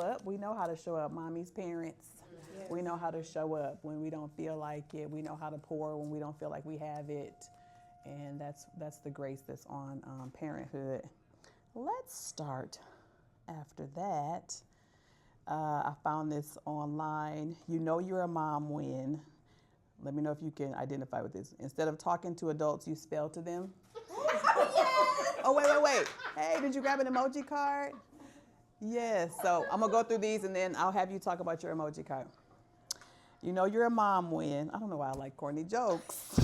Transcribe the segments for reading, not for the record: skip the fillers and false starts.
up. We know how to show up, mommies, parents. Yes. We know how to show up when we don't feel like it. We know how to pour when we don't feel like we have it. And that's the grace that's on parenthood. Let's start after that. I found this online. You know you're a mom when. Let me know if you can identify with this. Instead of talking to adults, you spell to them. Yes. Oh, wait. Hey, did you grab an emoji card? Yes. So I'm going to go through these, and then I'll have you talk about your emoji card. You know you're a mom when. I don't know why I like corny jokes.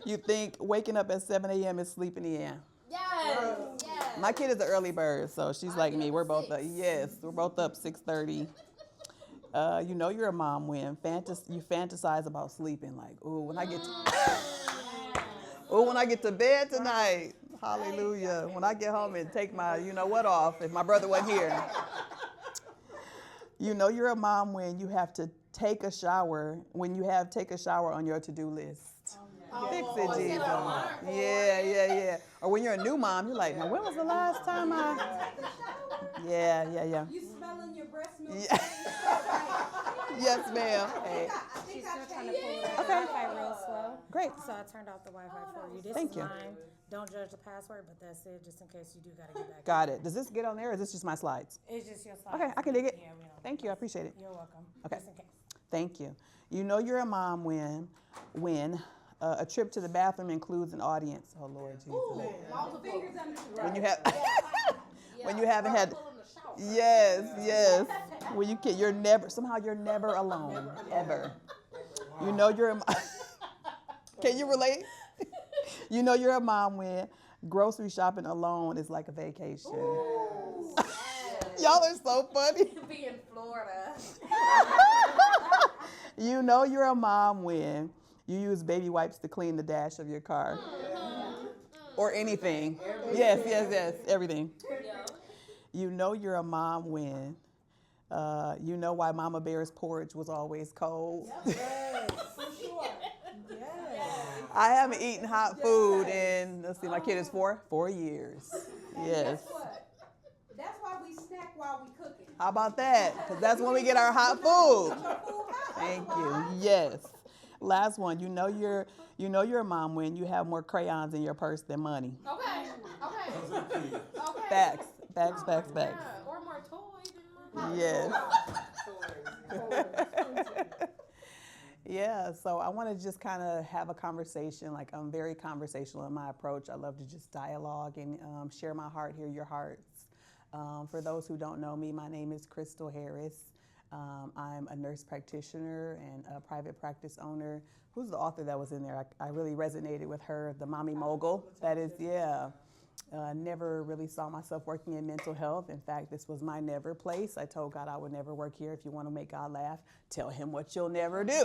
You think waking up at 7 a.m. is sleeping in. Yes. Yes. My kid is an early bird, so she's like me. We're both up. Yes, we're both up 6:30. You know you're a mom when you fantasize about sleeping, like, when I get to bed tonight, hallelujah. When I get home and take my off, if my brother wasn't here. You know you're a mom when you have to take a shower, take a shower on your to-do list. Fix it, Jesus. Yeah. Or when you're a new mom, you're like, now when was the last time Yeah. You smelling your breast milk? Yeah. Yes, ma'am. Hey. She's still trying to pull the Wi-Fi real slow. Great. So I turned off the Wi-Fi for you. This Thank is you. mine. Don't judge the password, but that's it, just in case you do got to get back. Got it. Does this get on there, or is this just my slides? It's just your slides. Okay, I can dig it. Yeah, we don't. Thank you. I appreciate it. You're welcome. Okay. Just in case. Thank you. You know you're a mom when a trip to the bathroom includes an audience. Oh, Lord Jesus. When you have when you haven't had. Yes. When you're never alone, ever. You know you're a Can you relate? You know you're a mom when grocery shopping alone is like a vacation. Ooh, yes. Y'all are so funny. Be in Florida. You know you're a mom when you use baby wipes to clean the dash of your car. Or anything. Yes, everything. Yeah. You know you're a mom when you know why Mama Bear's porridge was always cold. Yes, for sure. Yes. I haven't eaten hot food in, let's see, my kid is 4 years. Yes. Guess what? That's why we snack while we cooking. How about that? Because that's when we get our hot food. Thank you. Yes. Last one. You know you're a mom when you have more crayons in your purse than money. Okay. Facts. Yeah, or more toys. Yes. Yeah, so I want to just kind of have a conversation. Like, I'm very conversational in my approach. I love to just dialogue and share my heart, hear your hearts. For those who don't know me, my name is Chrystal Harris. I'm a nurse practitioner and a private practice owner. Who's the author that was in there? I really resonated with her, the mommy mogul. That is, yeah. Never really saw myself working in mental health. In fact, this was my never place. I told God I would never work here. If you want to make God laugh, tell him what you'll never do.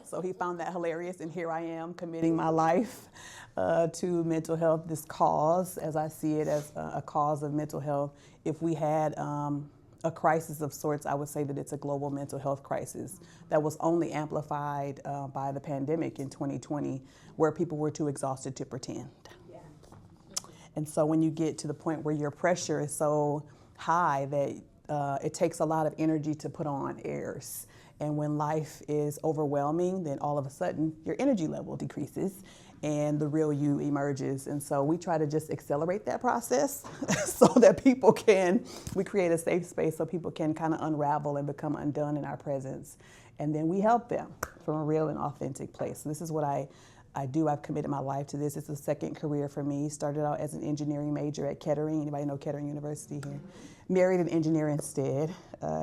So he found that hilarious, and here I am committing my life to mental health, this cause, as I see it as a cause of mental health. If we had a crisis of sorts, I would say that it's a global mental health crisis that was only amplified by the pandemic in 2020, where people were too exhausted to pretend. And so when you get to the point where your pressure is so high that it takes a lot of energy to put on airs. And when life is overwhelming, then all of a sudden your energy level decreases and the real you emerges. And so we try to just accelerate that process so that we create a safe space so people can kind of unravel and become undone in our presence. And then we help them from a real and authentic place. So this is what I do. I've committed my life to this. It's a second career for me. Started out as an engineering major at Kettering. Anybody know Kettering University here? Married an engineer instead.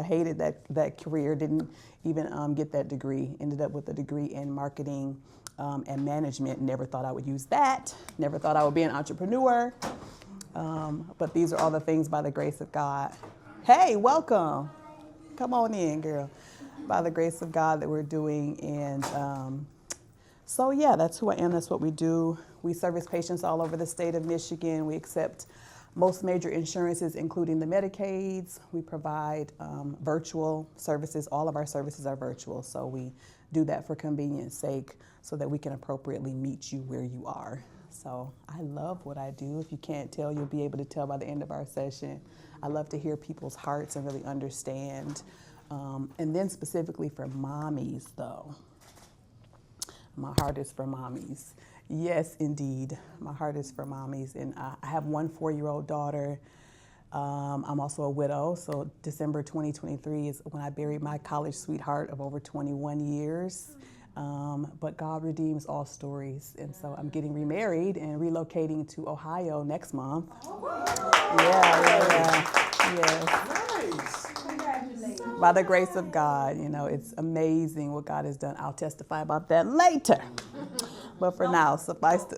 Hated that career. Didn't even get that degree. Ended up with a degree in marketing and management. Never thought I would use that. Never thought I would be an entrepreneur. But these are all the things by the grace of God. Hey, welcome. Come on in, girl. By the grace of God that we're doing. And so yeah, that's who I am. That's what we do. We service patients all over the state of Michigan. We accept most major insurances, including the Medicaids. We provide virtual services. All of our services are virtual. So we do that for convenience sake so that we can appropriately meet you where you are. So I love what I do. If you can't tell, you'll be able to tell by the end of our session. I love to hear people's hearts and really understand. And then specifically for mommies, though. My heart is for mommies. Yes, indeed. My heart is for mommies. And I have one 4-year-old daughter. I'm also a widow. So December 2023 is when I buried my college sweetheart of over 21 years. But God redeems all stories. And so I'm getting remarried and relocating to Ohio next month. Yeah. Nice. Congratulations. By the grace of God, it's amazing what God has done. I'll testify about that later. But for now, suffice to...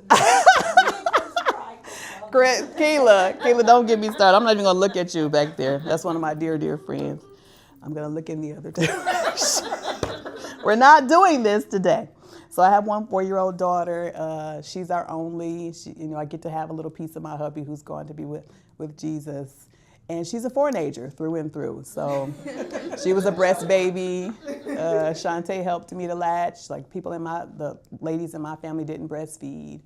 Keila, don't get me started. I'm not even going to look at you back there. That's one of my dear, dear friends. I'm going to look in the other direction. We're not doing this today. So I have one 4-year-old daughter. She's our only. I get to have a little piece of my hubby who's going to be with Jesus. And she's a 4-nager through and through. So she was a breast baby. Shantae helped me to latch. Like the ladies in my family didn't breastfeed.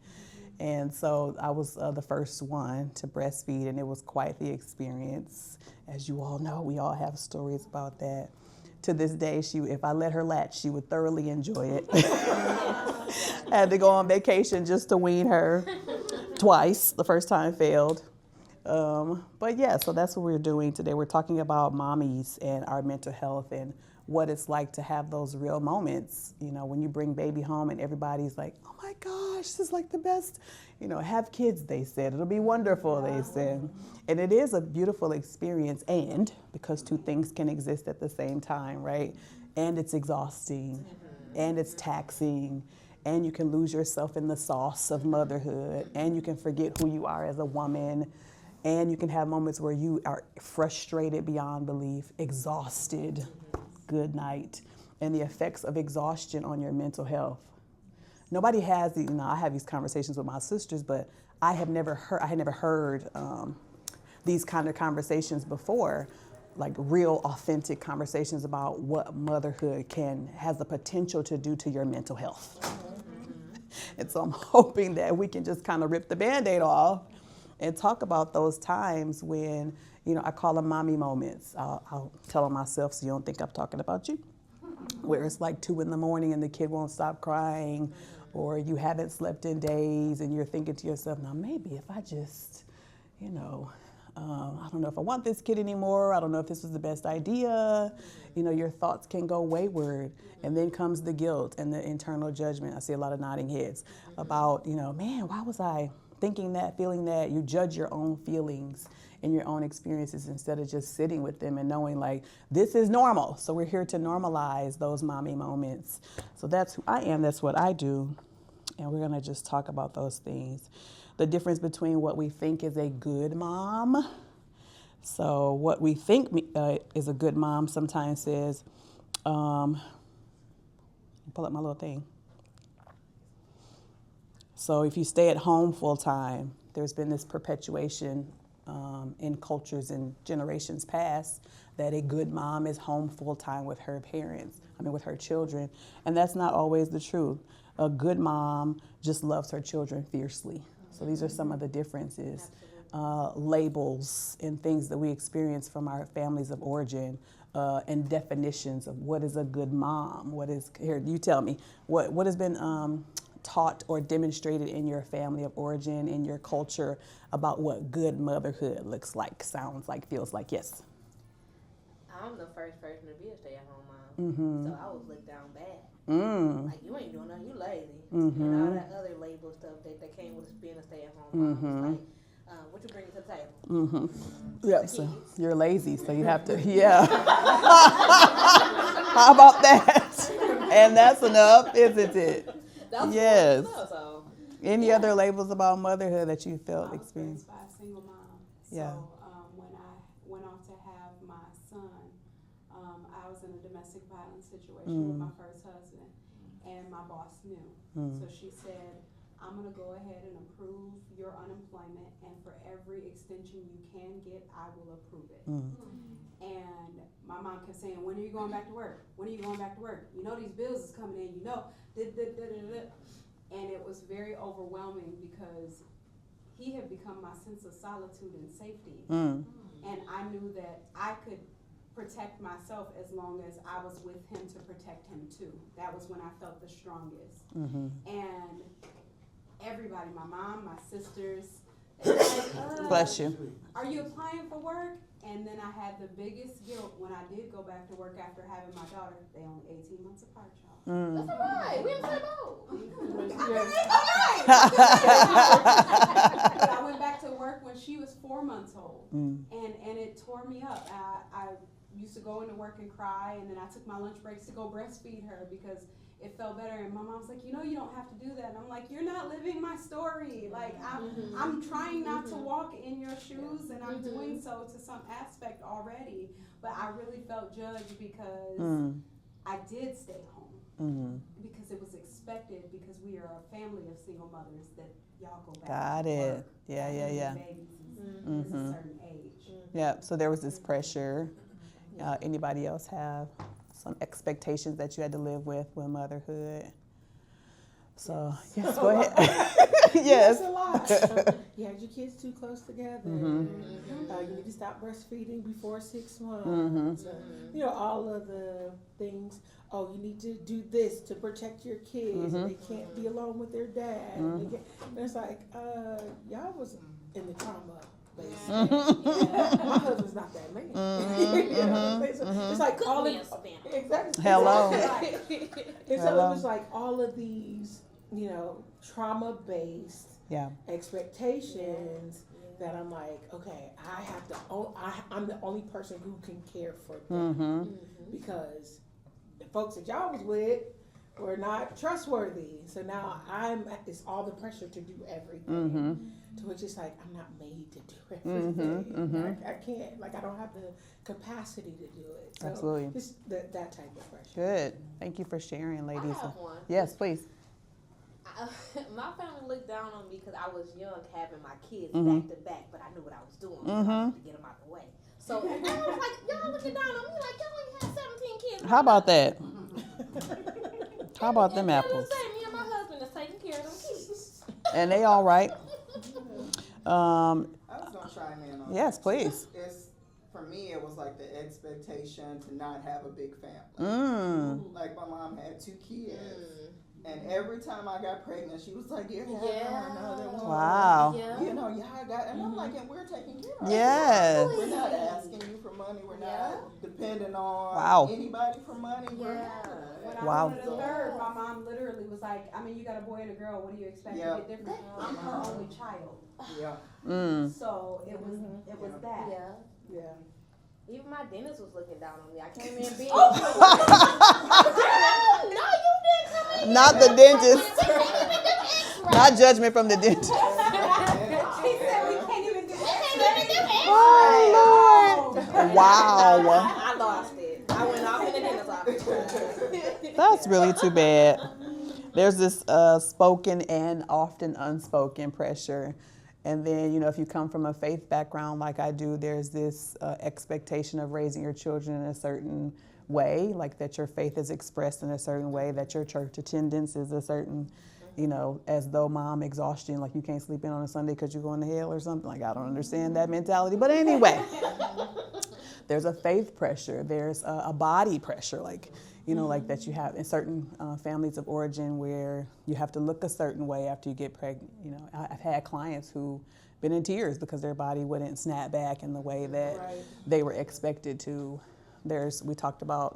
And so I was the first one to breastfeed, and it was quite the experience. As you all know, we all have stories about that. To this day, if I let her latch, she would thoroughly enjoy it. I had to go on vacation just to wean her twice. The first time failed. But yeah, so that's what we're doing today. We're talking about mommies and our mental health and what it's like to have those real moments, when you bring baby home and everybody's like, oh my gosh, this is like the best, have kids, they said. It'll be wonderful, they said. And it is a beautiful experience, and because two things can exist at the same time, right? And it's exhausting, and it's taxing, and you can lose yourself in the sauce of motherhood, and you can forget who you are as a woman, and you can have moments where you are frustrated beyond belief, exhausted. Good night, and the effects of exhaustion on your mental health. Nobody has I have these conversations with my sisters, but I had never heard these kind of conversations before, like real authentic conversations about what motherhood has the potential to do to your mental health. And so I'm hoping that we can just kind of rip the Band-Aid off and talk about those times when, I call them mommy moments. I'll tell them myself so you don't think I'm talking about you. Where it's like 2 a.m. and the kid won't stop crying, or you haven't slept in days and you're thinking to yourself, now maybe if I just, I don't know if I want this kid anymore. I don't know if this was the best idea. Your thoughts can go wayward. And then comes the guilt and the internal judgment. I see a lot of nodding heads about, man, why was I thinking that, feeling that? You judge your own feelings and your own experiences instead of just sitting with them and knowing like, this is normal. So we're here to normalize those mommy moments. So that's who I am. That's what I do. And we're going to just talk about those things. The difference between what we think is a good mom. So what we think is a good mom sometimes says, pull up my little thing. So if you stay at home full time, there's been this perpetuation in cultures and generations past that a good mom is home full time with her with her children. And that's not always the truth. A good mom just loves her children fiercely. So these are some of the differences, labels and things that we experience from our families of origin, and definitions of what is a good mom. Here, you tell me, what has been taught or demonstrated in your family of origin, in your culture, about what good motherhood looks like, sounds like, feels like? Yes. I'm the first person to be a stay-at-home mom, Mm-hmm. so I was looked down bad. Mm. Like, you ain't doing nothing, you lazy. Mm-hmm. And all that other label stuff that came with being a stay-at-home mom. Mm-hmm. It's like, what you bring to the table? Mm-hmm. Yeah, so you're lazy, so you have to, yeah. How about that? And that's enough, isn't it? That's Yes. So. Any other labels about motherhood that you felt I was experienced? raised by a single mom. Yeah. So when I went off to have my son, I was in a domestic violence situation with my first husband, and my boss knew. So she said, I'm gonna go ahead and approve your unemployment, and for every extension you can get, I will approve it. And my mom kept saying, when are you going back to work? When are you going back to work? You know these bills is coming in, you know, and it was very overwhelming because he had become my sense of solitude and safety. And I knew that I could protect myself as long as I was with him to protect him too. That was when I felt the strongest. And everybody, my mom, my sisters, they were like, Bless you. are you applying for work? And then I had the biggest guilt when I did go back to work after having my daughter. They only 18 months apart, y'all. That's alright. We in the same boat. But I went back to work when she was 4 months old, and it tore me up. I used to go into work and cry, and then I took my lunch breaks to go breastfeed her because it felt better. And my mom's like, you know, you don't have to do that. And I'm like, you're not living my story. Like, I'm trying not to walk in your shoes, and I'm doing so to some aspect already. But I really felt judged because I did stay home because it was expected, because we are a family of single mothers that y'all go back. Got to it. work. Yeah. Babies is a certain age. Yeah, so there was this pressure. Anybody else have some expectations that you had to live with motherhood? So, yes, go ahead. Yes. It's a lot. You had your kids too close together. You need to stop breastfeeding before 6 months. You know, all of the things. Oh, you need to do this to protect your kids. And they can't be alone with their dad. And it's like, y'all was in the trauma. My husband's not that man. You know what I'm saying? So it's like all of exactly. Hello. And so it was like all of these, you know, trauma-based expectations that I'm like, okay, I have to. I'm the only person who can care for them because the folks that y'all was with were not trustworthy. So now it's all the pressure to do everything. To which it's like, I'm not made to do everything. I can't, like, I don't have the capacity to do it. So Absolutely. Just that type of pressure. Good. Thank you for sharing, ladies. I have one. Yes, please. My family looked down on me because I was young having my kids back to back, but I knew what I was doing because I wanted to get them out the way. So I was like, y'all looking down on me like y'all only had 17 kids. How about that? How about them And apples? me and my husband is taking care of them kids. And they all right? I was gonna chime in on Yes, that. please. For me, it was like the expectation to not have a big family. Like my mom had 2 kids, and every time I got pregnant, she was like, "You have another one." Wow. You know, y'all got, and I'm like, "And we're taking care of it. Yes. We're not asking you for money. We're not depending on anybody for money. We're not." When I Wow. wanted a third, my mom literally was like, I mean, you got a boy and a girl, what do you expect to get different? I'm her only child. So it was that. Yeah. Even my dentist was looking down on me. I came in being. No, you didn't come in. Not the dentist. Not judgment from the dentist. She said we can't even do that. Oh, Lord. Wow. I lost it. I went off in the dentist's office. That's really too bad. There's this spoken and often unspoken pressure. And then, you know, if you come from a faith background like I do, there's this expectation of raising your children in a certain way, like that your faith is expressed in a certain way, that your church attendance is a certain, you know, as though mom exhaustion, like you can't sleep in on a Sunday because you're going to hell or something. Like, I don't understand that mentality. But anyway, there's a faith pressure. There's a body pressure, like, you know, like that you have in certain families of origin where you have to look a certain way after you get pregnant. You know, I've had clients who been in tears because their body wouldn't snap back in the way that they were expected to. We talked about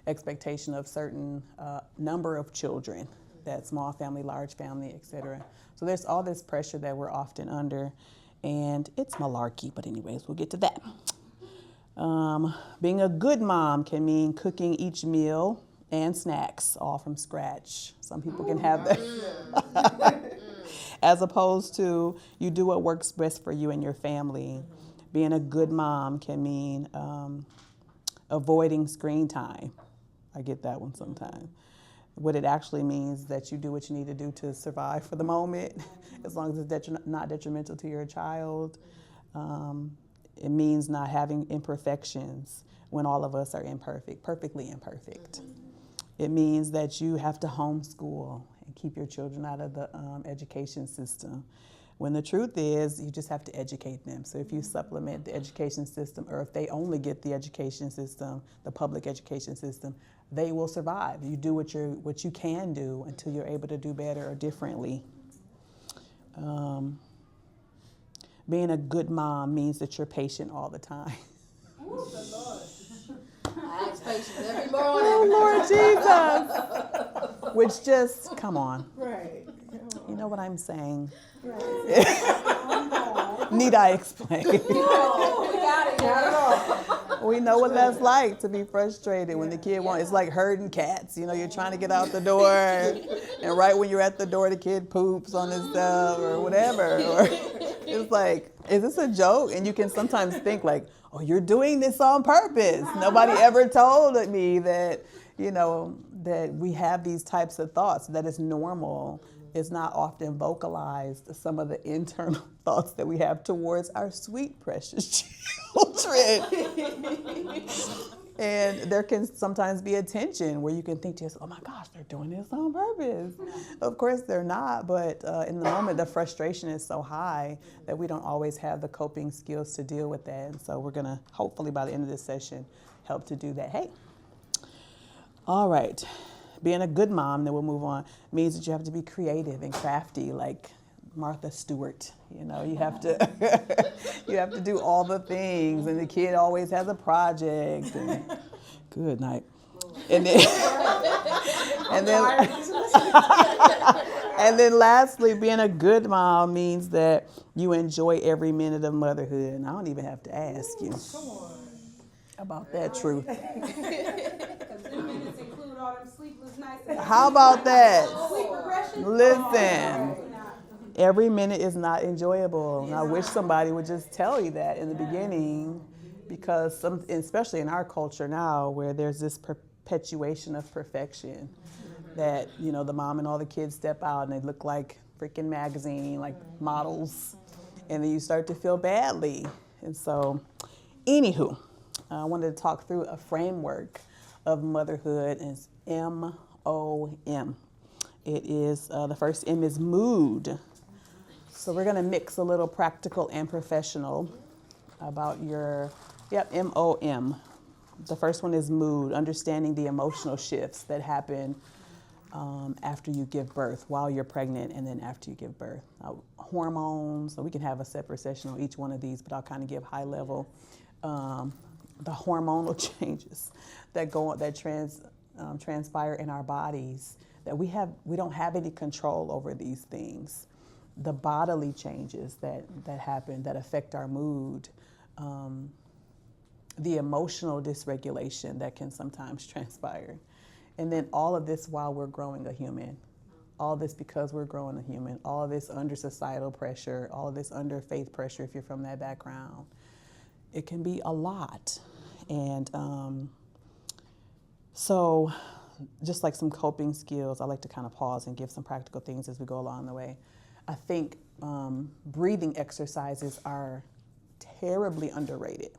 expectation of certain number of children, that small family, large family, et cetera. So there's all this pressure that we're often under, and it's malarkey, but anyways, we'll get to that. Being a good mom can mean cooking each meal and snacks all from scratch. Some people can have that. As opposed to you do what works best for you and your family. Being a good mom can mean avoiding screen time. I get that one sometimes. what it actually means that you do what you need to do to survive for the moment, as long as it's not detrimental to your child. It means not having imperfections when all of us are perfectly imperfect. It means that you have to homeschool and keep your children out of the education system, when the truth is you just have to educate them. So if you supplement the education system, or if they only get the education system, the public education system, they will survive. You do what you can do until you're able to do better or differently. Being a good mom means that you're patient all the time. Ooh, the Lord. I ask patience every morning. Oh, Lord Jesus. Which just, come on. Right. You know what I'm saying? Right. Need I explain? No, we got it. Not at all. We know what that's like, to be frustrated when the kid wants. It's like herding cats. You know, you're trying to get out the door, and right when you're at the door, the kid poops on himself or whatever. Or it's like, is this a joke? And you can sometimes think like, oh, you're doing this on purpose. Nobody ever told me that, you know, that we have these types of thoughts, that it's normal. It's not often vocalized, some of the internal thoughts that we have towards our sweet, precious children. And there can sometimes be a tension where you can think to yourself, oh my gosh, they're doing this on purpose. Of course they're not, but in the moment the frustration is so high that we don't always have the coping skills to deal with that. And so we're gonna, hopefully by the end of this session, help to do that. Hey, all right. Being a good mom, then we'll move on, means that you have to be creative and crafty, like Martha Stewart. You know, you have to you have to do all the things, and the kid always has a project. And, good night. And then and then lastly, being a good mom means that you enjoy every minute of motherhood. And I don't even have to ask you about that truth. How about that? Listen, every minute is not enjoyable. And I wish somebody would just tell you that in the beginning, because especially in our culture now, where there's this perpetuation of perfection, that, you know, the mom and all the kids step out and they look like freaking magazine, like models, and then you start to feel badly. And so, anywho, I wanted to talk through a framework of motherhood, and it's MOM. It is, the first M is mood. So we're gonna mix a little practical and professional about your, MOM. The first one is mood, understanding the emotional shifts that happen after you give birth, while you're pregnant, and then after you give birth. Hormones, so we can have a separate session on each one of these, but I'll kind of give high level. The hormonal changes that transpire in our bodies, that we don't have any control over these things. The bodily changes that happen, that affect our mood, the emotional dysregulation that can sometimes transpire. And then all of this while we're growing a human. All this because we're growing a human. All of this under societal pressure, all of this under faith pressure if you're from that background. It can be a lot. And so just like some coping skills, I like to kind of pause and give some practical things as we go along the way. I think breathing exercises are terribly underrated.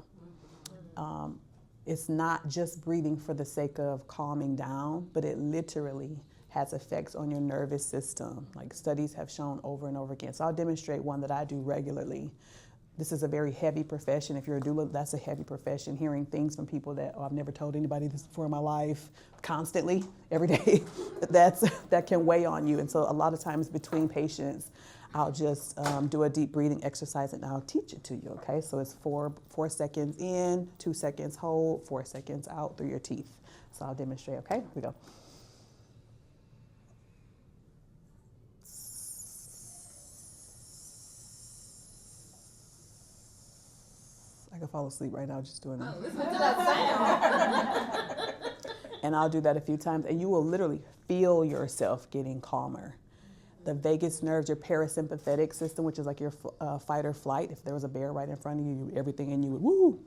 It's not just breathing for the sake of calming down, but it literally has effects on your nervous system. Like studies have shown over and over again. So I'll demonstrate one that I do regularly. This is a very heavy profession. If you're a doula, that's a heavy profession. Hearing things from people that, I've never told anybody this before in my life, constantly, every day, that can weigh on you. And so a lot of times between patients, I'll just do a deep breathing exercise and I'll teach it to you, okay? So it's 4 seconds in, 2 seconds hold, 4 seconds out through your teeth. So I'll demonstrate, okay? Here we go. I could fall asleep right now just doing that. Listen to that sound. And I'll do that a few times, and you will literally feel yourself getting calmer. The vagus nerves, your parasympathetic system, which is like your fight or flight. If there was a bear right in front of you, everything in you would woo.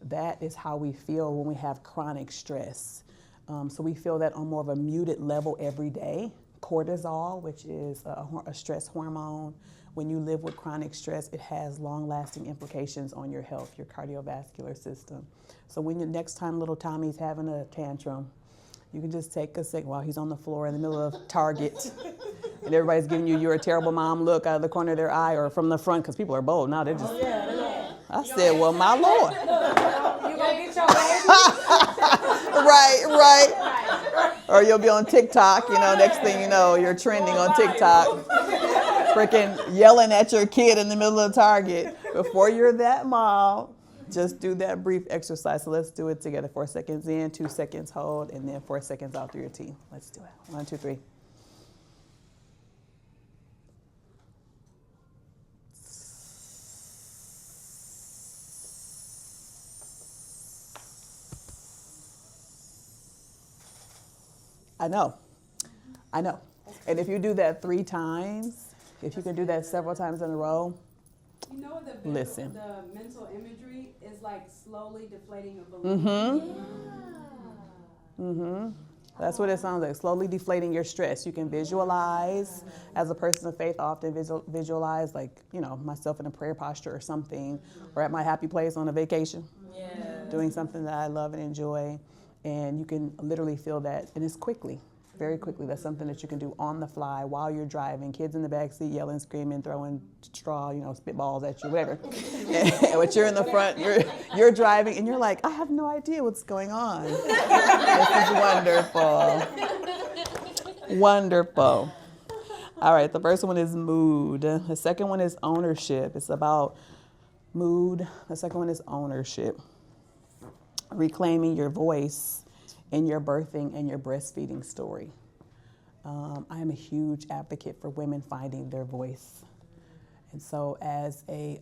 That is how we feel when we have chronic stress. So we feel that on more of a muted level every day. Cortisol, which is a stress hormone, when you live with chronic stress, it has long-lasting implications on your health, your cardiovascular system. So when next time little Tommy's having a tantrum, you can just take a second while he's on the floor in the middle of Target, and everybody's giving you "you're a terrible mom" look out of the corner of their eye or from the front, because people are bold now. They're just. I said, well, my Lord. You gonna get your baby? Right. Or you'll be on TikTok, next thing you know, you're trending on TikTok, freaking yelling at your kid in the middle of Target. Before you're that mom, just do that brief exercise. So let's do it together. 4 seconds in, 2 seconds hold, and then 4 seconds out through your teeth. Let's do it. 1, 2, 3. I know. And if you do that 3 times, if you can do that several times in a row, listen. The mental imagery is like slowly deflating a balloon. That's what it sounds like, slowly deflating your stress. You can visualize, as a person of faith, I often visualize myself in a prayer posture or something, or at my happy place on a vacation, doing something that I love and enjoy. And you can literally feel that, and it's very quickly. That's something that you can do on the fly while you're driving. Kids in the backseat yelling, screaming, throwing straw, spitballs at you, whatever. But you're in the front, you're driving, and you're like, I have no idea what's going on. This is wonderful. Wonderful. All right, the first one is mood. The second one is ownership. It's about mood. The second one is ownership. Reclaiming your voice in your birthing and your breastfeeding story. I am a huge advocate for women finding their voice. And so as a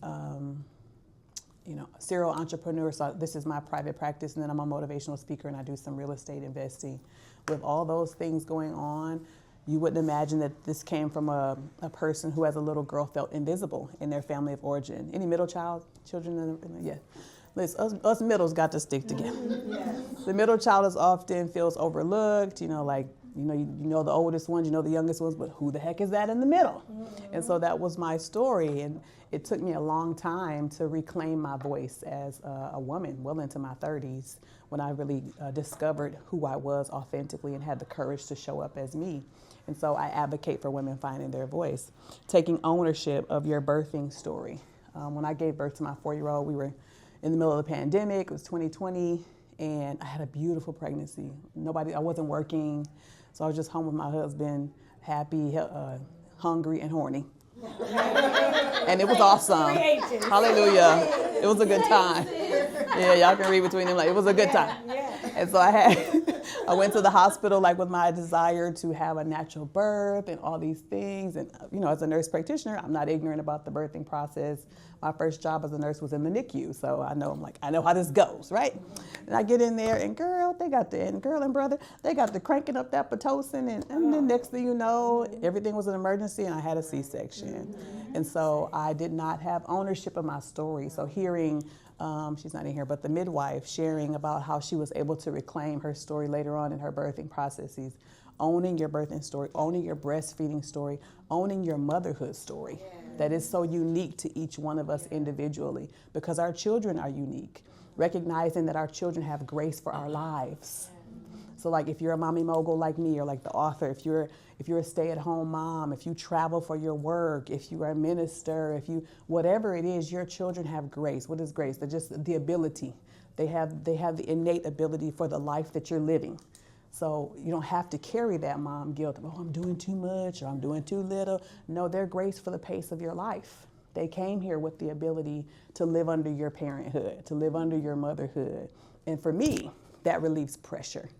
serial entrepreneur, so this is my private practice, and then I'm a motivational speaker and I do some real estate investing. With all those things going on, you wouldn't imagine that this came from a person who, as a little girl, felt invisible in their family of origin. Any middle children? Yeah. Listen, us middles got to stick together. The middle child often feels overlooked, you know the oldest ones, you know the youngest ones, but who the heck is that in the middle? And so that was my story, and it took me a long time to reclaim my voice as a woman, well into my 30s, when I really discovered who I was authentically and had the courage to show up as me. And so I advocate for women finding their voice, taking ownership of your birthing story. When I gave birth to my 4-year-old, we were in the middle of the pandemic. It was 2020, and I had a beautiful pregnancy. I wasn't working, so I was just home with my husband, happy, hungry, and horny. And it was awesome. Hallelujah. It was a good time. Yeah, y'all can read between them. It was a good time. And so I went to the hospital with my desire to have a natural birth and all these things. And as a nurse practitioner, I'm not ignorant about the birthing process. My first job as a nurse was in the NICU, so I know how this goes, right? And I get in there, and girl and brother, they got the cranking up that Pitocin, and then next thing you know, everything was an emergency, and I had a C-section. And so I did not have ownership of my story. So hearing, she's not in here, but the midwife sharing about how she was able to reclaim her story later on in her birthing processes, owning your birthing story, owning your breastfeeding story, owning your motherhood story. That is so unique to each one of us individually, because our children are unique. Recognizing that our children have grace for our lives. So if you're a mommy mogul like me, or like the author, if you're a stay-at-home mom, if you travel for your work, if you are a minister, whatever it is, your children have grace. What is grace? They're just the ability. They have the innate ability for the life that you're living. So you don't have to carry that mom guilt. Oh, I'm doing too much, or I'm doing too little. No, they're grace for the pace of your life. They came here with the ability to live under your parenthood, to live under your motherhood. And for me, that relieves pressure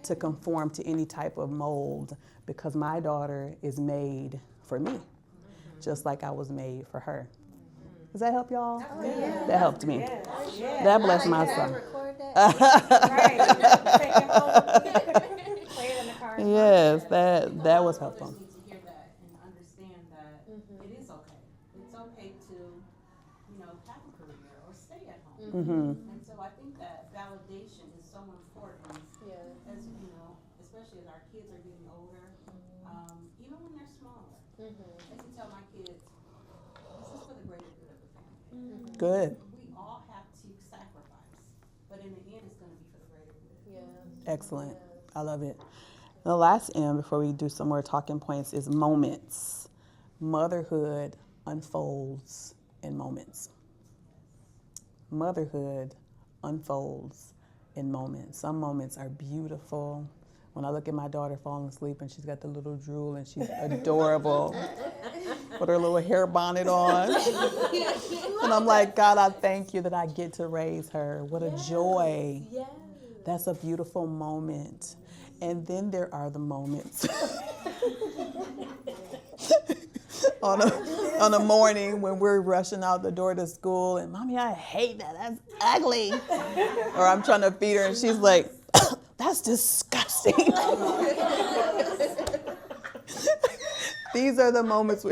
to conform to any type of mold, because my daughter is made for me, just like I was made for her. Does that help y'all? Yeah. That helped me. Yeah. That blessed my son. Yes, that was helpful. Others need to hear that and understand that it is okay. It's okay to, have a career or stay at home. And so I think that validation is so important. As kids are getting older, even when they're smaller, I can tell my kids, this is for the greater good of the family. Good. We all have to sacrifice, but in the end, it's going to be for the greater good. Yeah. Excellent. I love it. The last M before we do some more talking points is moments. Motherhood unfolds in moments. Motherhood unfolds in moments. Some moments are beautiful. When I look at my daughter falling asleep and she's got the little drool and she's adorable with her little hair bonnet on. And I'm like, God, I thank you that I get to raise her. What a joy. Yes. That's a beautiful moment. And then there are the moments on a morning when we're rushing out the door to school and, Mommy, I hate that. That's ugly. Or I'm trying to feed her and she's like, that's disgusting. These are the moments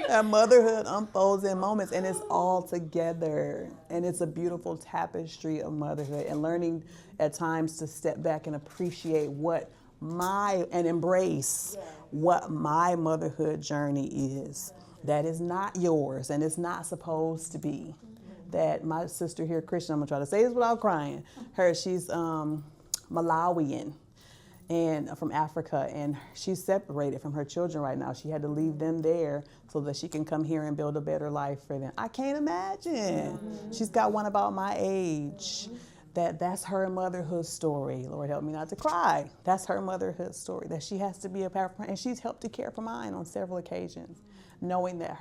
that motherhood unfolds in moments, and it's all together. And it's a beautiful tapestry of motherhood, and learning at times to step back and appreciate and embrace what my motherhood journey is. That is not yours, and it's not supposed to be. That my sister here, Christian, I'm gonna try to say this without crying. She's Malawian and from Africa, and she's separated from her children right now. She had to leave them there so that she can come here and build a better life for them. I can't imagine. She's got one about my age. That's her motherhood story. Lord, help me not to cry. That's her motherhood story, that she has to be a parent, and she's helped to care for mine on several occasions, knowing that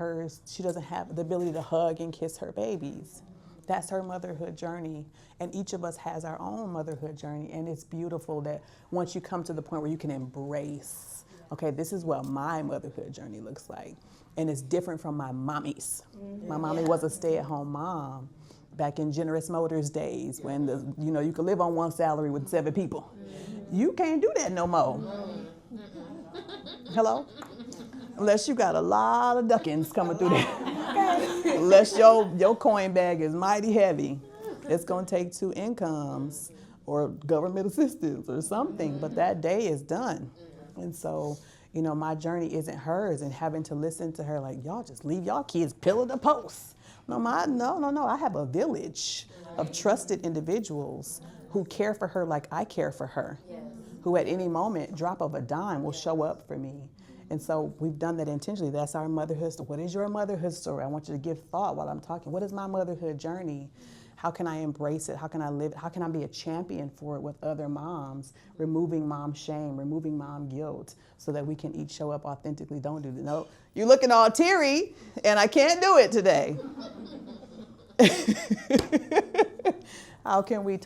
she doesn't have the ability to hug and kiss her babies. That's her motherhood journey. And each of us has our own motherhood journey. And it's beautiful that once you come to the point where you can embrace, okay, this is what my motherhood journey looks like. And it's different from my mommy's. My mommy was a stay-at-home mom back in Generous Motors days when you could live on one salary with 7 people. You can't do that no more. Hello? Unless you got a lot of duckings coming through there. Unless your coin bag is mighty heavy. It's going to take 2 incomes or government assistance or something, but that day is done. And so, my journey isn't hers, and having to listen to her like, y'all just leave y'all kids pillar to post. No. I have a village of trusted individuals who care for her like I care for her, who at any moment, drop of a dime, will show up for me. And so we've done that intentionally. That's our motherhood story. What is your motherhood story? I want you to give thought while I'm talking. What is my motherhood journey? How can I embrace it? How can I live it? How can I be a champion for it with other moms, removing mom shame, removing mom guilt, so that we can each show up authentically? Don't do that. No, you're looking all teary, and I can't do it today. How can we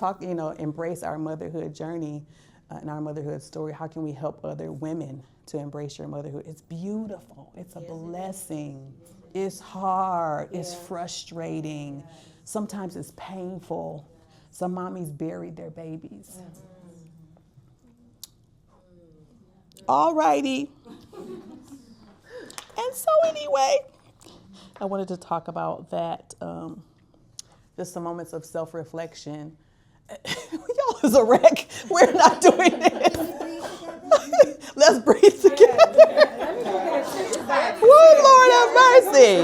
embrace our motherhood journey and our motherhood story? How can we help other women to embrace your motherhood? It's beautiful. It's a blessing. It's hard. It's frustrating. Sometimes it's painful. Some mommies buried their babies. All righty. And so anyway, I wanted to talk about that, just some moments of self-reflection. Y'all is a wreck. We're not doing this. Let's breathe together. Woo, Lord have mercy.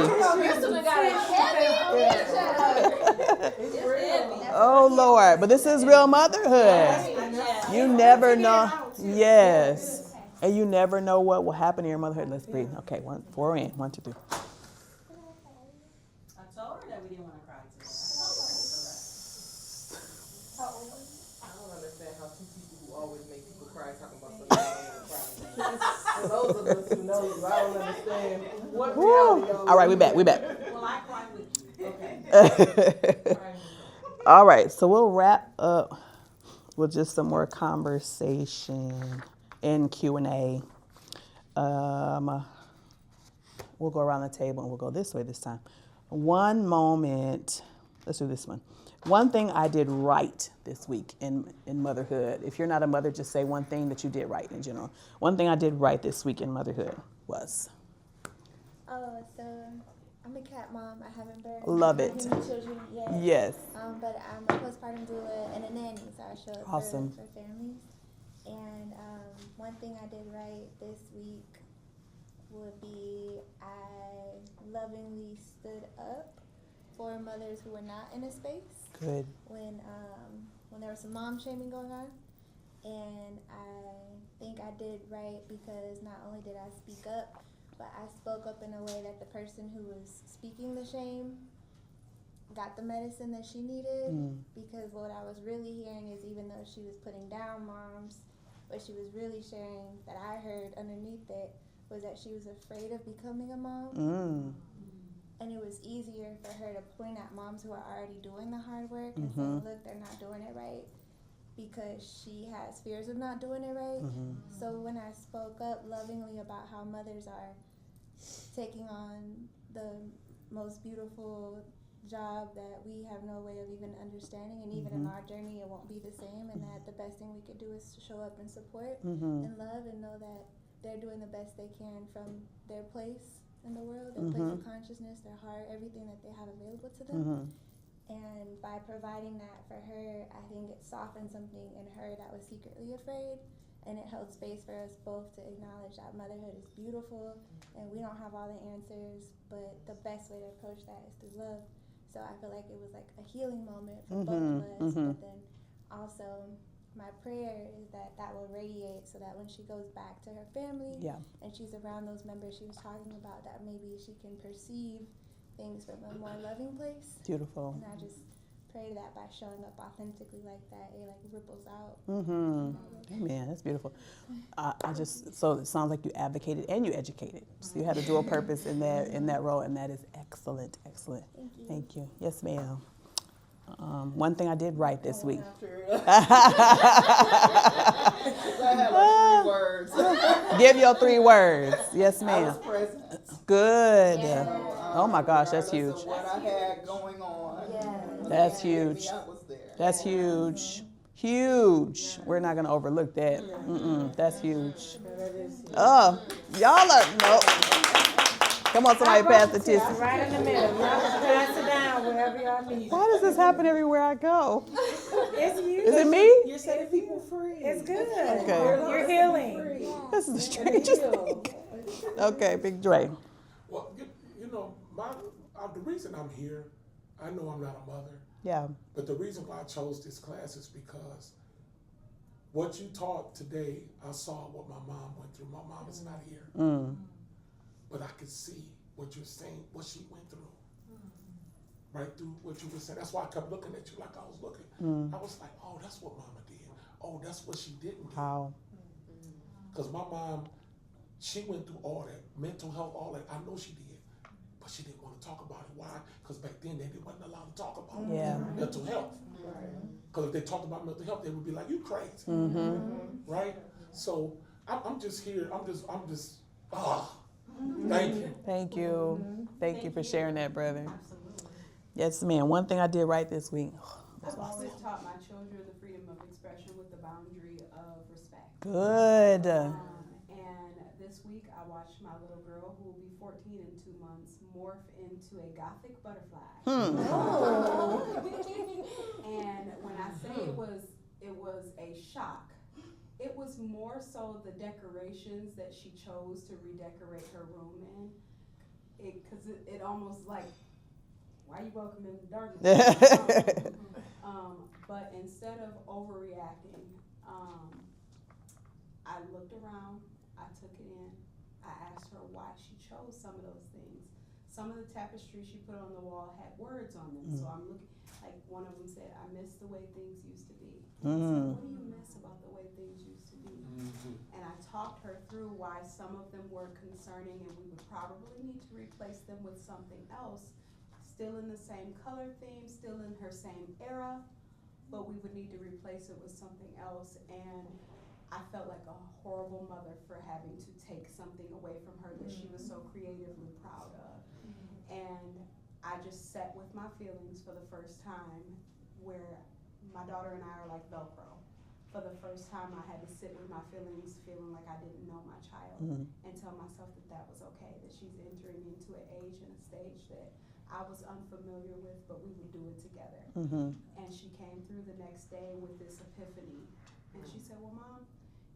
Oh, Lord. But this is real motherhood. You never know. Yes. And you never know what will happen in your motherhood. Let's breathe. Okay, 4 in. 1, 2, 3. I told her that we didn't want to cry today. I don't understand how 2 people who always make people cry talking about something they don't want to cry. For those of us who know you, I don't understand what reality y'all. All right, we back. Well, I cry with you. Okay. All right, so we'll wrap up with just some more conversation and Q&A. We'll go around the table and we'll go this way this time. One moment, let's do this one. One thing I did right this week in motherhood. If you're not a mother, just say one thing that you did right in general. One thing I did right this week in motherhood was. So I'm a cat mom. I haven't birthed Love it. any children yet. Yes. But I'm a postpartum doula and a nanny, so I show up Awesome. for families. And one thing I did right this week would be I lovingly stood up for mothers who were not in a space. Good. When there was some mom shaming going on. And I think I did right because not only did I speak up, but I spoke up in a way that the person who was speaking the shame got the medicine that she needed. Because what I was really hearing is, even though she was putting down moms, what she was really sharing that I heard underneath it was that she was afraid of becoming a mom. And it was easier for her to point at moms who are already doing the hard work and say, look, they're not doing it right, because she has fears of not doing it right. So when I spoke up lovingly about how mothers are taking on the most beautiful job that we have no way of even understanding, and even in our journey it won't be the same, and that the best thing we could do is to show up and support and love and know that they're doing the best they can from their place in the world, their place of consciousness, their heart, everything that they have available to them. And by providing that for her, I think it softened something in her that was secretly afraid, and it held space for us both to acknowledge that motherhood is beautiful and we don't have all the answers, but the best way to approach that is through love. So I feel like it was like a healing moment for both of us, but then also my prayer is that that will radiate so that when she goes back to her family and she's around those members she was talking about, that maybe she can perceive things from a more loving place. Beautiful. And I just pray that by showing up authentically like that, it like ripples out. Amen. That's beautiful. So it sounds like you advocated and you educated. So you had a dual purpose in that role, and that is excellent. Excellent. Thank you. Thank you. Yes, ma'am. One thing I did right this week. I have 3 words. Give your 3 words. Yes, I ma'am. was present. Good. So, Oh my gosh, that's regardless huge. of what I had going on. That's maybe huge. I was there. That's huge. Huge. We're not going to overlook that. That's huge. Oh, y'all are, no. Come on, somebody pass the tissue. Right in the middle. Y'all just pass it down wherever y'all need. Why does this happen everywhere I go? It's you. Is it me? You're setting people free. It's good. Okay. You're healing. This is the strangest thing. Okay, Big Dre. Well, you know, the reason I'm here, I know I'm not a mother, Yeah. but the reason why I chose this class is because what you taught today, I saw what my mom went through. My mom is not here. But I could see what you're saying, what she went through. Right through what you were saying. That's why I kept looking at you like I was looking. I was like, oh, that's what mama did. Oh, that's what she didn't do. How? Because my mom, she went through all that, mental health, all that. I know she did. But she didn't want to talk about it. Why? Because back then they wasn't allowed to talk about mental health. Because if they talked about mental health, they would be like, you crazy. Right? So I'm just here. I'm just, thank you. Thank you. Thank you for sharing that, brother. Yes, ma'am. One thing I did right this week. I've always taught my children the freedom of expression with the boundary of respect. Good. And this week I watched my little girl, who will be 14 in 2 months, morph into a gothic butterfly. And when I say it was a shock, it was more so the decorations that she chose to redecorate her room in. Because it almost like, why you welcome in the darkness? But instead of overreacting, I looked around, I took it in, I asked her why she chose some of those things. Some of the tapestries she put on the wall had words on them, so I'm looking, like one of them said, I miss the way things used to be. I said, what do you miss about the way things used to be? And I talked her through why some of them were concerning, and we would probably need to replace them with something else, still in the same color theme, still in her same era, but we would need to replace it with something else. And I felt like a horrible mother for having to take something away from her that she was so creatively proud of. And I just sat with my feelings for the first time, where my daughter and I are like Velcro. For the first time, I had to sit with my feelings, feeling like I didn't know my child, and tell myself that that was okay, that she's entering into an age and a stage that I was unfamiliar with, but we would do it together. And she came through the next day with this epiphany. And she said, well, Mom,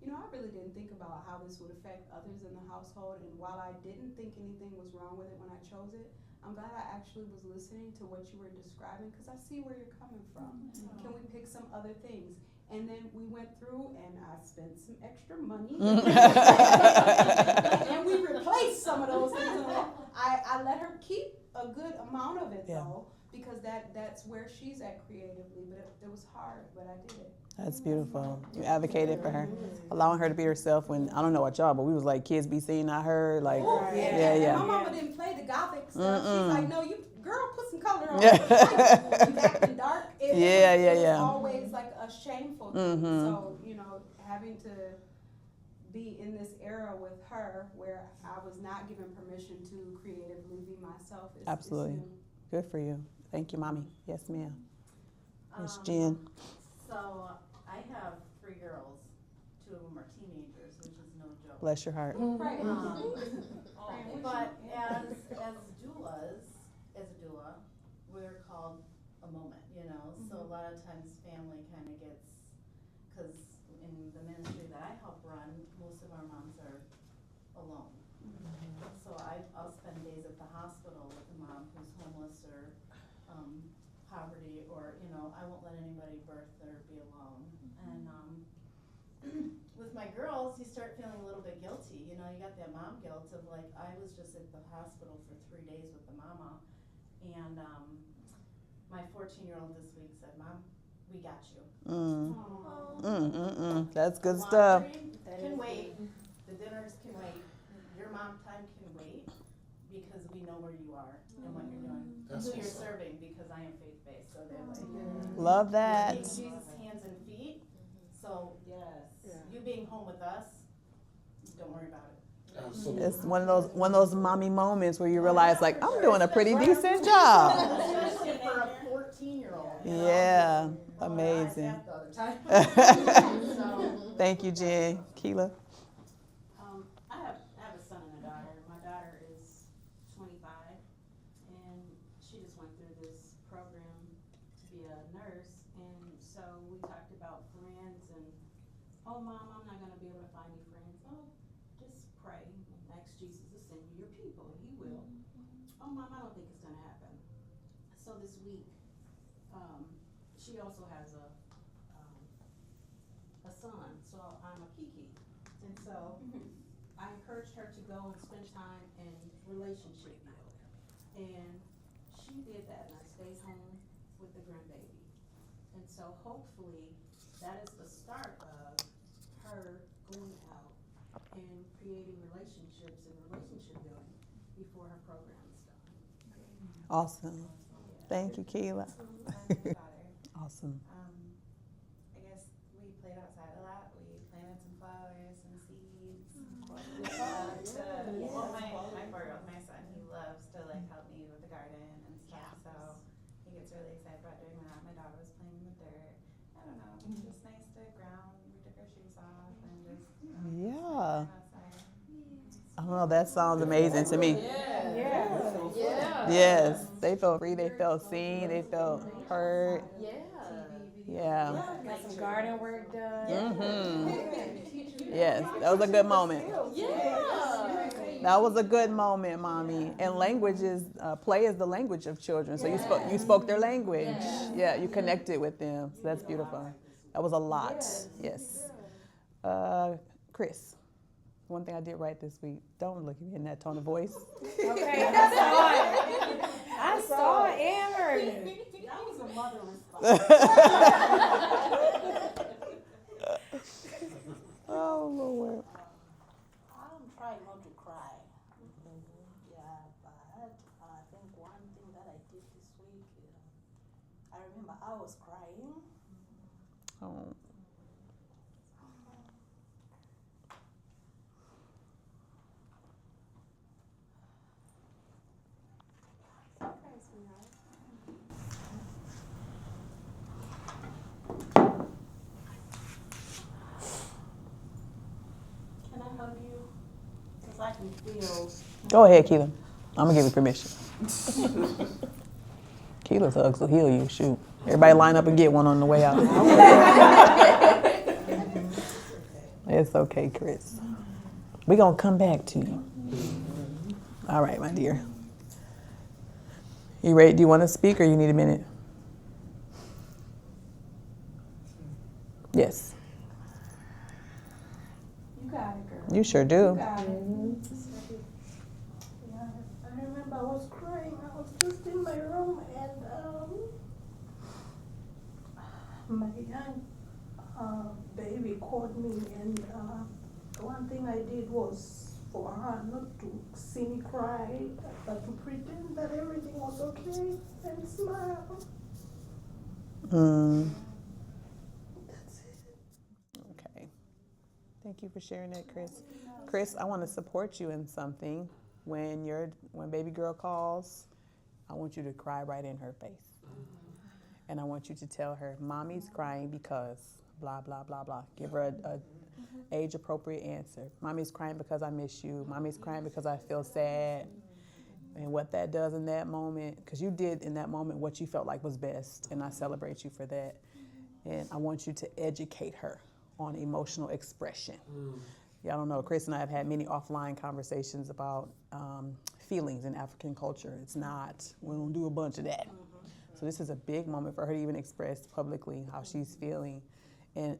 you know, I really didn't think about how this would affect others in the household. And while I didn't think anything was wrong with it when I chose it, I'm glad I actually was listening to what you were describing, because I see where you're coming from. Can we pick some other things? And then we went through and I spent some extra money. And we replaced some of those things. I let her keep a good amount of it though, because that's where she's at creatively. But it was hard, but I did it. That's beautiful. You advocated for her, allowing her to be herself when, I don't know about y'all, but we was like, kids be seen, not heard. Like, yeah. My mama didn't play the gothic stuff. She's like, no, you, girl, put some color on. Yeah. You acting dark. It was always like a shameful thing. So, you know, having to be in this era with her where I was not given permission to creatively be myself is absolutely. Good for you. Thank you, Mommy. Yes, ma'am. Miss Jen. So I have 3 girls. 2 of them are teenagers, which is no joke. Bless your heart. But as doulas, as a doula, we're called a moment, you know. So a lot of times family kind of gets, because in the ministry that I help run, most of our moms are alone. So I'll spend days at the hospital with a mom who's homeless or poverty, or, you know, I won't let anybody birth or be alone. And with my girls, you start feeling a little bit guilty. You know, you got that mom guilt of like, I was just at the hospital for 3 days with the mama, and my 14-year-old this week said, Mom, we got you. That's good stuff. Can wait. The dinners can wait. Your mom time can wait, because we know where you are and what you're doing. Who you're serving, because I am faith-based, so they're like, love that. Jesus' hands and feet. So you being home with us, don't worry about it. Absolutely. It's one of those mommy moments where you realize, like, I'm doing a pretty decent job. Especially for a 14-year-old. Yeah, amazing. Thank you, Jen. Keela. I have a son and a daughter. My daughter is 25, and she just went through this program to be a nurse. And so we talked about friends, and oh, Mom, I'm not going to be able to find any friends. Oh, just pray and ask Jesus to send you your people, and He will. Oh, Mom, I don't think it's going to happen. So this week, she also has a son, so I'm a kiki, and so I encouraged her to go and spend time in relationship build, and she did that, and I stayed home with the grandbaby, and so hopefully that is the start of her going out and creating relationships and relationship building before her program is done. Awesome. Thank you, Keila. Awesome. I guess we played outside a lot. We planted some flowers, some seeds. Well, my 4-year-old, my son, he loves to like help me with the garden and stuff. So he gets really excited about doing that. My daughter was playing in the dirt. I don't know. It's just nice to ground. We took our shoes off and just outside. I don't know, that sounds amazing to me. Yes, they felt free, they felt seen, they felt heard. Yeah. Got some garden work done. Yes, that was a good moment. That was a good moment, Mommy. And language is, play is the language of children. So you spoke their language. Yeah, you connected with them. So that's beautiful. That was a lot. Yes. Chris. One thing I did right this week, don't look at me in that tone of voice. Okay, I saw it. I saw it and heard it. That was a motherless Oh, Lord. I'm trying not to cry. Yeah, but I think one thing that I did this week, I remember I was crying. Oh. Can I hug you? Because I can feel. Go ahead, Keila. I'm going to give you permission. Keela's hugs will heal you. Shoot. Everybody line up and get one on the way out. It's okay, Chris. We're going to come back to you. All right, my dear. You ready? Do you want to speak or you need a minute? Yes. You got it, girl. You sure do. You got it. Yeah, I remember I was crying. I was just in my room and my young baby called me and one thing I did was for her not to see me cry, but to pretend that everything was okay and smile. That's it. Okay. Thank you for sharing that, Chris. Chris, I want to support you in something. When baby girl calls, I want you to cry right in her face. And I want you to tell her, Mommy's crying because blah, blah, blah, blah. Give her a age-appropriate answer. Mommy's crying because I miss you. Mommy's crying because I feel sad. And what that does in that moment, because you did in that moment what you felt like was best, and I celebrate you for that. And I want you to educate her on emotional expression. Y'all don't know, Chris and I have had many offline conversations about feelings in African culture. It's not, we don't do a bunch of that. So this is a big moment for her to even express publicly how she's feeling. And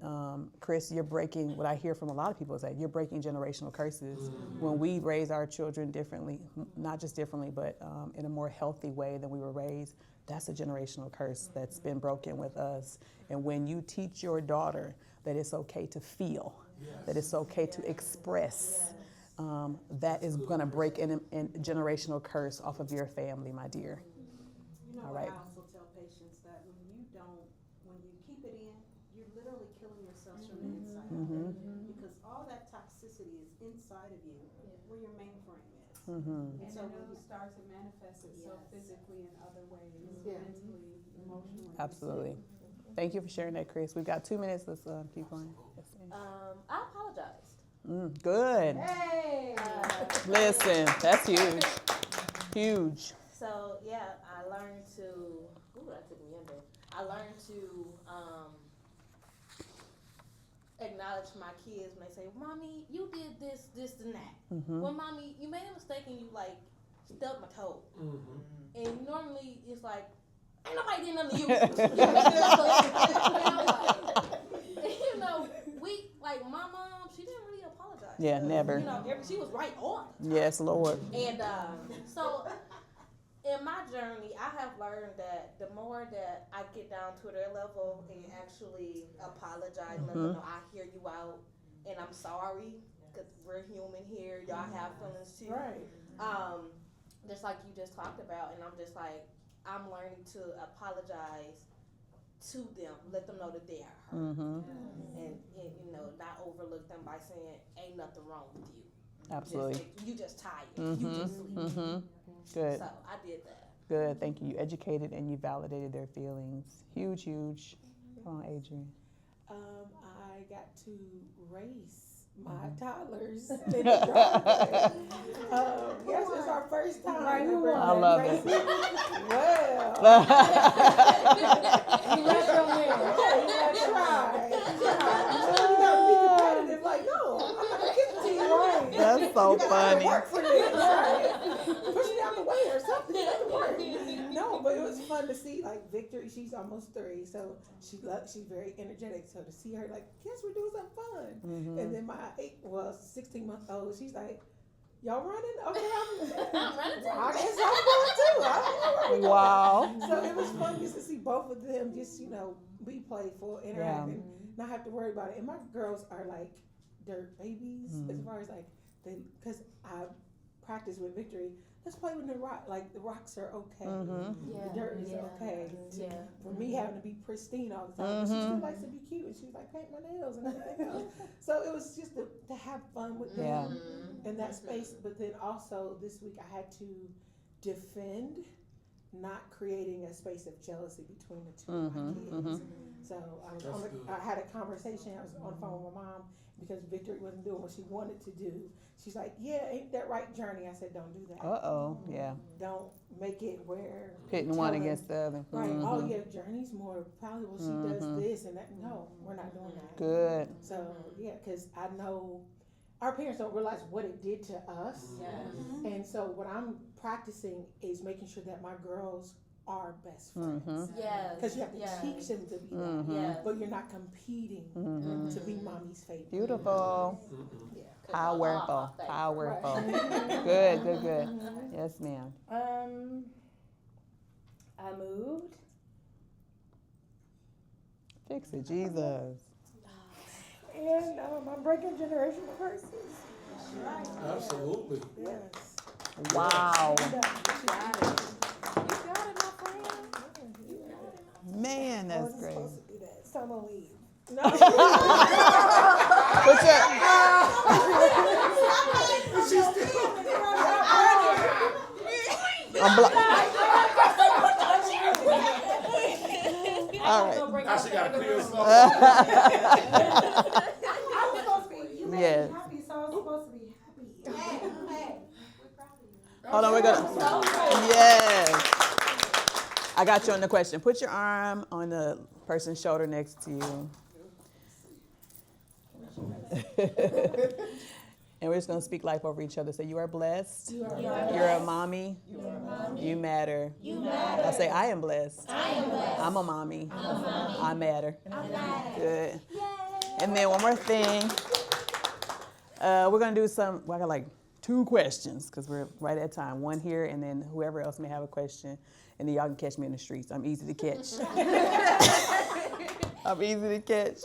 Chris, you're breaking, what I hear from a lot of people is that you're breaking generational curses. When we raise our children differently, not just differently, but in a more healthy way than we were raised, that's a generational curse that's been broken with us. And when you teach your daughter that it's okay to feel, that it's okay to express, that is going to break a generational curse off of your family, my dear. You know, All right. I also tell patients that when you keep it in, you're literally killing yourselves from the inside out. Because all that toxicity is inside of you, where your mainframe is. And so then when it'll start to manifest itself physically in other ways, Yeah. mentally, emotionally. Absolutely. Thank you for sharing that, Chris. We've got 2 minutes. Let's keep going. I apologized. Good. Hey! Listen, that's huge. Huge. So yeah, I learned to. Ooh, that took me in there. I learned to acknowledge my kids when they say, "Mommy, you did this, this, and that." Well, Mommy, you made a mistake and you like stubbed my toe. And normally it's like, ain't nobody did nothing to you. You know, we like my mom. She didn't really apologize. Yeah, never. You know, she was right on. Yes, Lord. And so in my journey, I have learned that the more that I get down to their level and actually apologize, let them know I hear you out and I'm sorry because we're human here. Y'all have feelings too. Right. Just like you just talked about, and I'm just like, I'm learning to apologize to them, let them know that they are hurt, and you know, not overlook them by saying, "Ain't nothing wrong with you." Absolutely. You just tired. You just sleep. Good. So I did that. Good. Thank you. You educated and you validated their feelings. Huge, huge. Come on, Adrian. I got to race my toddlers in the driveway. Yes, it's our first time. Right, who won? I love it. Well, You let them win. try. You gotta be competitive. Like, no, I'm not gonna give it to you. Right. That's so You gotta funny. work for this. Right. Push it out the way or something. You have to work. No, but it was fun to see. Like Victory, she's almost 3, so she's very energetic. So to see her, like, yes, we're doing something fun. And then my 16-month-old, she's like, y'all running? Okay, I'm running too. I guess I'm going too. I don't know where we going. Wow. So it was fun just to see both of them just, be playful, interact, and not have to worry about it. And my girls are like dirt babies as far as like, because I practice with Victory. Let's play with the rock. Like the rocks are okay. The dirt is okay. For me having to be pristine all the time, but she still likes to be cute, and she's like paint my nails and everything else. So it was just to have fun with them in that space. But then also this week I had to defend not creating a space of jealousy between the two of my kids. So I had a conversation. I was on the phone with my mom because Victory wasn't doing what she wanted to do. She's like, yeah, ain't that right, Journey? I said, don't do that. Yeah. Don't make it where Pitting you one tell her, against the other. right, oh yeah, Journey's more valuable. She does this and that. No, we're not doing that. Good. So yeah, because I know our parents don't realize what it did to us. Yes. And so what I'm practicing is making sure that my girls are best friends. Yes. Because you have to teach them to be that. Yes. But you're not competing to be mommy's favorite. Beautiful. Yeah. Powerful. Right. Powerful. Good. Yes, ma'am. I moved. Fix it, Jesus. And I'm breaking generational curses. Absolutely. Yes. Wow. You got it, my friend. Man, that's great. Supposed to do that. So I'm gonna leave. No. Put your, I'm all right. Now she got to clear some. I was supposed to be. You made Yes. me happy, so I was supposed to be happy. Hold on, we're gonna. Yes. I got you on the question. Put your arm on the person's shoulder next to you. And we're just gonna speak life over each other. So you are blessed. You're a mommy. You matter. I'll say I am blessed. I'm a mommy. I matter. Good. And then one more thing. We're gonna do some. Well, I got like 2 questions because we're right at time. One here, and then whoever else may have a question, and then y'all can catch me in the streets. I'm easy to catch. I'm easy to catch.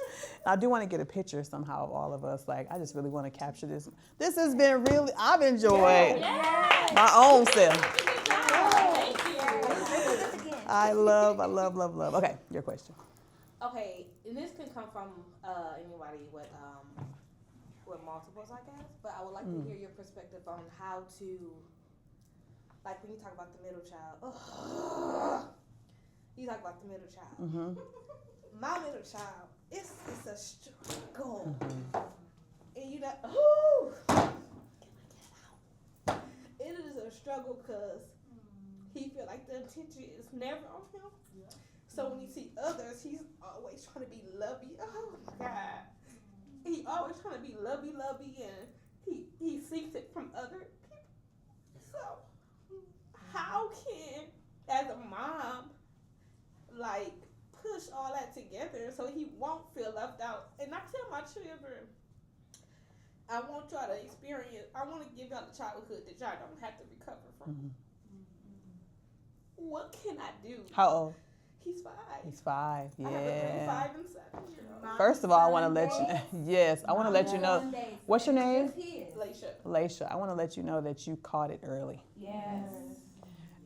I do want to get a picture somehow of all of us. Like, I just really want to capture this. This has been really, I've enjoyed my own self. I love. Okay, your question. Okay, and this can come from anybody with multiples, I guess. But I would like to hear your perspective on how to, like, when you talk about the middle child. You talk about the middle child. My middle child, it's a struggle. And you know, it is a struggle because he feel like the attention is never on him. So when you see others, he's always trying to be lovey. Oh my God. He always trying to be lovey, and he seeks it from other people. So how can, as a mom, like, push all that together so he won't feel left out? And I tell my children, I want y'all to experience, I want to give y'all the childhood that y'all don't have to recover from. What can I do? How old? He's 5. He's 5. Yeah. I have a 5 and 7-year-old. First of all, I want to let you. Yes, I want to let you know. What's your name? Laisha. I want to let you know that you caught it early. Yes.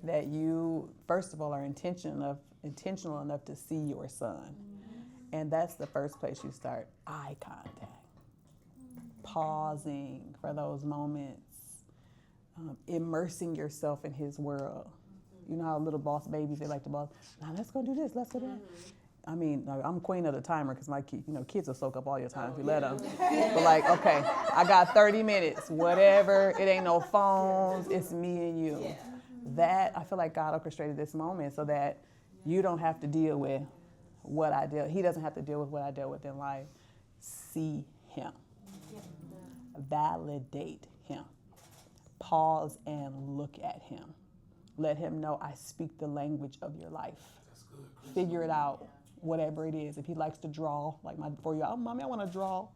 That you, first of all, are intentional enough to see your son, and that's the first place you start. Eye contact, pausing for those moments, immersing yourself in his world. You know how little boss babies, they like to boss. Now let's go do this. Let's go do that. I mean, I'm queen of the timer because my kids will soak up all your time if you let them. But like, okay, I got 30 minutes, whatever. It ain't no phones. It's me and you. Yeah. That, I feel like God orchestrated this moment so that you don't have to deal with what I deal. He doesn't have to deal with what I deal with in life. See him. Validate him. Pause and look at him. Let him know I speak the language of your life. That's good. Figure it out, whatever it is. If he likes to draw, like my 4-year-old, Mommy, I want to draw.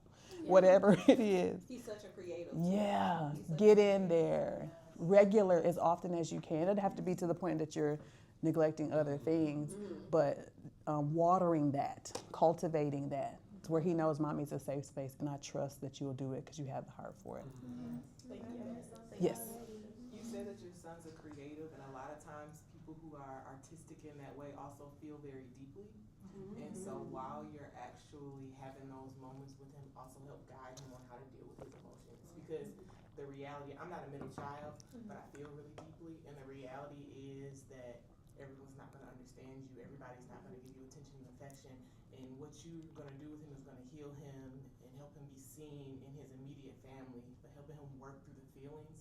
Whatever it is. He's such a creative. Yeah, get in there. Regular as often as you can. It doesn't have to be to the point that you're neglecting other things, but watering that, cultivating that, to where he knows Mommy's a safe space, and I trust that you'll do it because you have the heart for it. Thank you. Yes. You said that your son's a creative, and a lot of times people who are artistic in that way also feel very deeply. And so while you're actually having those moments with him, also help guide him on how to deal with his emotions. Because the reality, I'm not a middle child, but I feel really deeply, and the reality is that everyone's not going to understand you. Everybody's not going to give you attention and affection. And what you're going to do with him is going to heal him and help him be seen in his immediate family, but helping him work through the feelings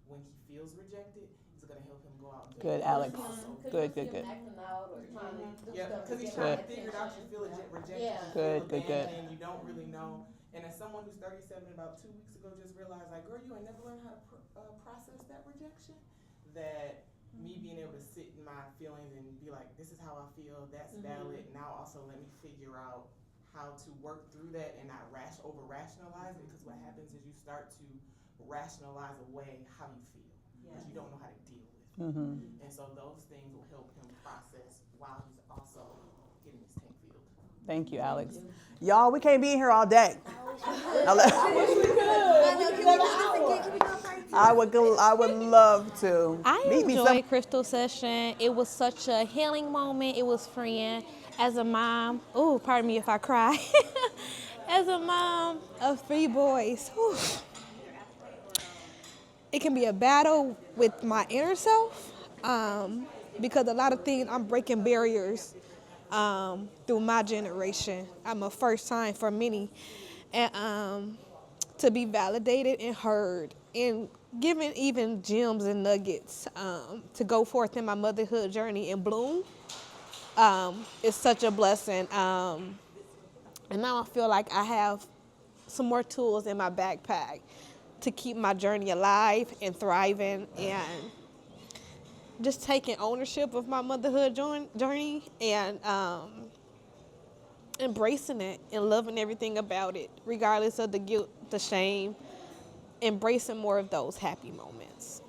when he feels rejected is going to help him go out and Good, do Alex. also. Good, good, good. Acting out or trying to do Yeah, stuff because he's get trying my to figure it out. You attention. feel rejected. Yeah. You Good, feel good, good. abandoned. You don't really know. And as someone who's 37, about 2 weeks ago, just realized, like, girl, you ain't never learned how to process that rejection. That me being able to sit in my feelings and be like, this is how I feel. That's valid. Now also let me figure out how to work through that and not over rationalize it. Because what happens is you start to rationalize away how you feel because you don't know how to deal with it. And so those things will help him process while he's also getting his tank filled. Thank you, Alex. Y'all, we can't be in here all day. I would love to. I Meet me enjoyed Chrystal's session. It was such a healing moment. It was freeing. As a mom, oh, pardon me if I cry. As a mom of 3 boys, whew, it can be a battle with my inner self because a lot of things, I'm breaking barriers through my generation. I'm a first time for many. And to be validated and heard and given even gems and nuggets to go forth in my motherhood journey and bloom is such a blessing. And now I feel like I have some more tools in my backpack to keep my journey alive and thriving and just taking ownership of my motherhood journey and embracing it and loving everything about it, regardless of the guilt, the shame, embracing more of those happy moments.